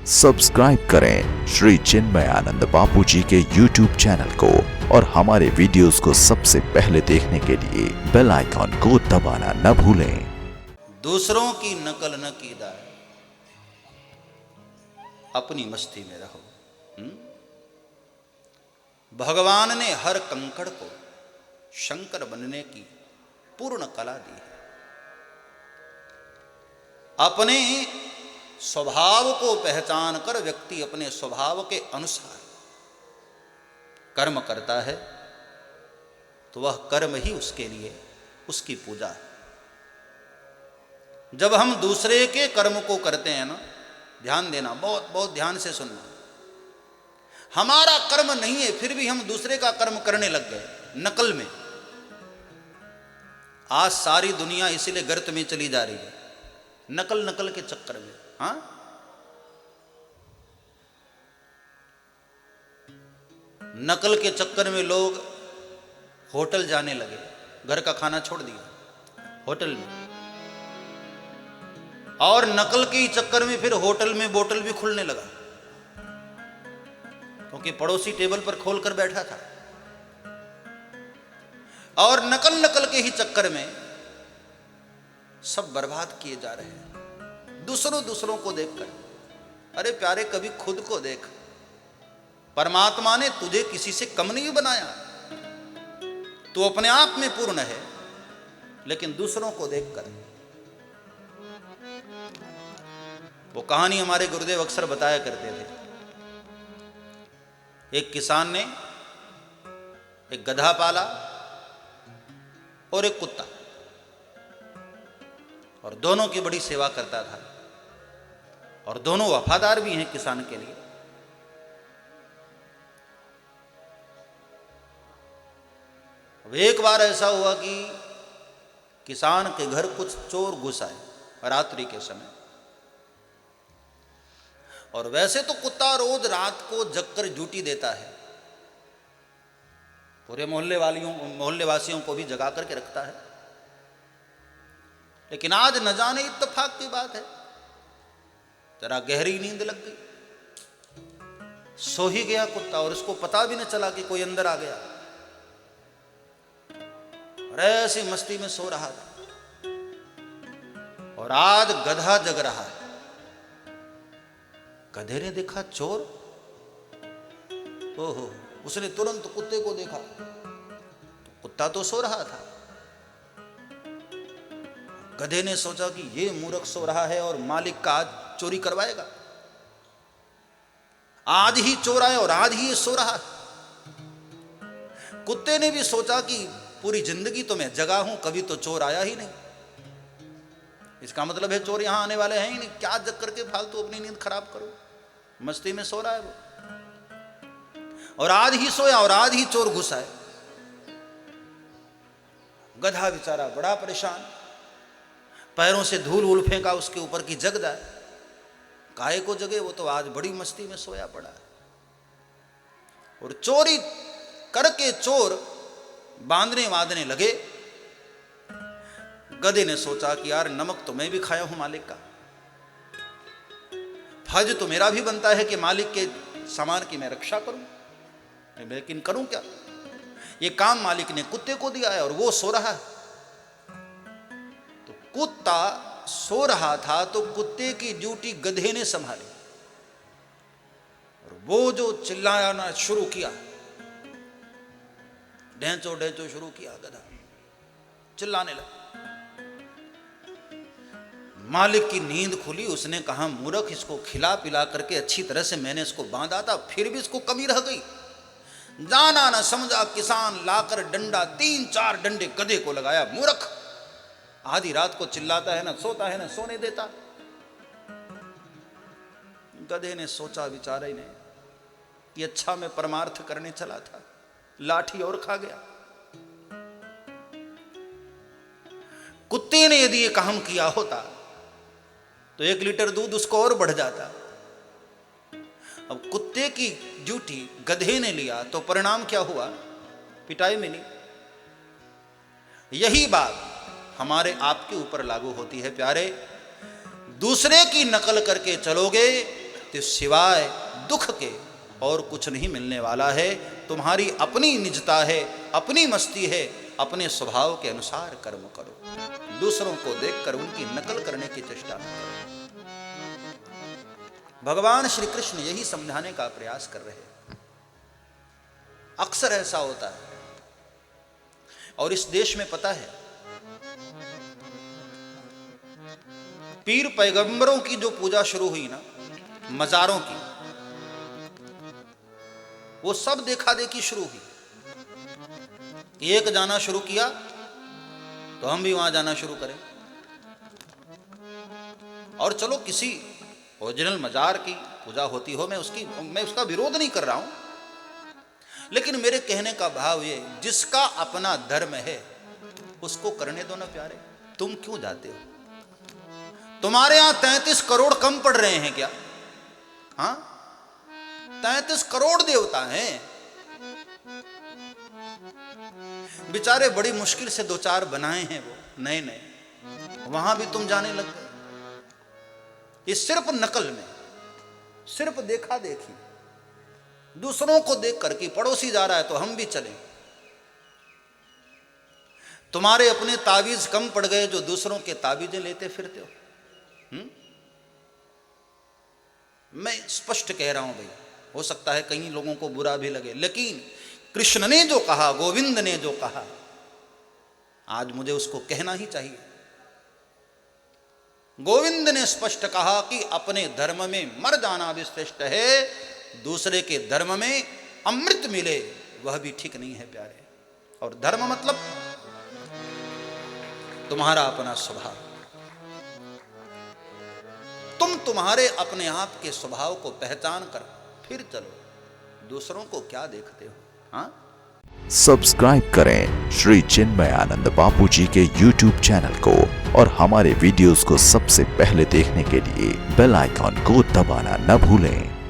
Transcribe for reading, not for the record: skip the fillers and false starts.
Subscribe करें श्री चिन्मयानंद बापू जी के YouTube channel को और हमारे वीडियोस को सबसे पहले देखने के लिए बेल आइकॉन को दबाना न भूलें। दूसरों की नकल न कीदा, अपनी मस्ती में रहो। भगवान ने हर कंकड़ को शंकर बनने की पूर्ण कला दी है। अपने स्वभाव को पहचान कर व्यक्ति अपने स्वभाव के अनुसार कर्म करता है तो वह कर्म ही उसके लिए उसकी पूजा है। जब हम दूसरे के कर्म को करते हैं ना, ध्यान देना, बहुत बहुत ध्यान से सुनना। हमारा कर्म नहीं है फिर भी हम दूसरे का कर्म करने लग गए नकल में। आज सारी दुनिया इसीलिए गर्त में चली जा रही है, नकल नकल के चक्कर में। हाँ, नकल के चक्कर में लोग होटल जाने लगे, घर का खाना छोड़ दिया होटल में, और नकल के ही चक्कर में फिर होटल में बोतल भी खुलने लगा, क्योंकि पड़ोसी टेबल पर खोलकर बैठा था। और नकल नकल के ही चक्कर में सब बर्बाद किए जा रहे हैं दूसरों को देखकर। अरे प्यारे, कभी खुद को देख। परमात्मा ने तुझे किसी से कम नहीं बनाया, तू अपने आप में पूर्ण है, लेकिन दूसरों को देखकर। वो कहानी हमारे गुरुदेव अक्सर बताया करते थे। एक किसान ने एक गधा पाला और एक कुत्ता, और दोनों की बड़ी सेवा करता था, और दोनों वफादार भी हैं किसान के लिए। अब एक बार ऐसा हुआ कि किसान के घर कुछ चोर घुस आए रात्रि के समय। और वैसे तो कुत्ता रोज रात को जगकर ड्यूटी देता है, पूरे मोहल्ले वासियों को भी जगा करके रखता है, लेकिन आज न जाने इत्तेफाक की बात है, जरा गहरी नींद लग गई, सो ही गया कुत्ता, और उसको पता भी न चला कि कोई अंदर आ गया। और ऐसी मस्ती में सो रहा था, और आज गधा जग रहा है। गधे ने देखा चोर, ओहो, उसने तुरंत कुत्ते को देखा, तो कुत्ता तो सो रहा था। गधे ने सोचा कि ये मूर्ख सो रहा है और मालिक का आज चोरी करवाएगा, आज ही चोर आए और आज ही ये सो रहा है। कुत्ते ने भी सोचा कि पूरी जिंदगी तो मैं जगा हूं, कभी तो चोर आया ही नहीं, इसका मतलब है चोर यहां आने वाले हैं ही नहीं, क्या जग करके फालतू अपनी नींद खराब करो। मस्ती में सो रहा है वो, और आज ही सोया और आज ही चोर घुसा है। गधा बेचारा बड़ा परेशान, पैरों से धूल वूल फेंका उसके ऊपर की जग जाए। काहे को जगे, वो तो आज बड़ी मस्ती में सोया पड़ा है। और चोरी करके चोर बांधने वादने लगे। गधे ने सोचा कि यार नमक तो मैं भी खाया हूं मालिक का, फर्ज तो मेरा भी बनता है कि मालिक के सामान की मैं रक्षा करूं, लेकिन करूं क्या, ये काम मालिक ने कुत्ते को दिया है और वो सो रहा है। तो कुत्ता सो रहा था तो कुत्ते की ड्यूटी गधे ने संभाली, और वो जो चिल्लाना शुरू किया, ढेंचो ढेंचो शुरू किया, गधा चिल्लाने लगा। मालिक की नींद खुली, उसने कहा मूर्ख, इसको खिला पिला करके अच्छी तरह से मैंने इसको बांधा था, फिर भी इसको कमी रह गई। जाना न समझा किसान, लाकर डंडा 3-4 डंडे गधे को लगाया। मूर्ख, आधी रात को चिल्लाता है, ना सोता है, ना सोने देता। गधे ने सोचा बेचारे ने कि अच्छा मैं परमार्थ करने चला था, लाठी और खा गया। कुत्ते ने यदि ये काम किया होता तो 1 लीटर दूध उसको और बढ़ जाता। अब कुत्ते की ड्यूटी गधे ने लिया तो परिणाम क्या हुआ, पिटाई मिली। यही बात हमारे आपके ऊपर लागू होती है प्यारे। दूसरे की नकल करके चलोगे तो सिवाय दुख के और कुछ नहीं मिलने वाला है। तुम्हारी अपनी निजता है, अपनी मस्ती है, अपने स्वभाव के अनुसार कर्म करो, दूसरों को देखकर उनकी नकल करने की चेष्टा न करो। भगवान श्री कृष्ण यही समझाने का प्रयास कर रहे हैं। अक्सर ऐसा होता है, और इस देश में पता है, पीर पैगंबरों की जो पूजा शुरू हुई ना, मजारों की, वो सब देखा देखी शुरू हुई। एक जाना शुरू किया तो हम भी वहां जाना शुरू करें। और चलो किसी ओरिजिनल मजार की पूजा होती हो, मैं उसका विरोध नहीं कर रहा हूं, लेकिन मेरे कहने का भाव ये, जिसका अपना धर्म है उसको करने दो ना प्यारे। तुम क्यों जाते हो? तुम्हारे यहां 33 करोड़ कम पड़ रहे हैं क्या? हाँ, 33 करोड़ देवता हैं, बेचारे बड़ी मुश्किल से 2-4 बनाए हैं वो नए नए, वहां भी तुम जाने लग गए। ये सिर्फ नकल में, सिर्फ देखा देखी, दूसरों को देख करके पड़ोसी जा रहा है तो हम भी चलें। तुम्हारे अपने तावीज कम पड़ गए जो दूसरों के तावीजें लेते फिरते हो। मैं स्पष्ट कह रहा हूं भाई, हो सकता है कई लोगों को बुरा भी लगे, लेकिन कृष्ण ने जो कहा, गोविंद ने जो कहा, आज मुझे उसको कहना ही चाहिए। गोविंद ने स्पष्ट कहा कि अपने धर्म में मर जाना भी श्रेष्ठ है, दूसरे के धर्म में अमृत मिले वह भी ठीक नहीं है प्यारे। और धर्म मतलब तुम्हारा अपना स्वभाव। तुम तुम्हारे अपने आप के स्वभाव को पहचान कर फिर चलो, दूसरों को क्या देखते हो? हाँ, सब्सक्राइब करें श्री चिन्मयानंद बापू जी के YouTube चैनल को और हमारे वीडियोस को सबसे पहले देखने के लिए बेल आइकॉन को दबाना न भूलें।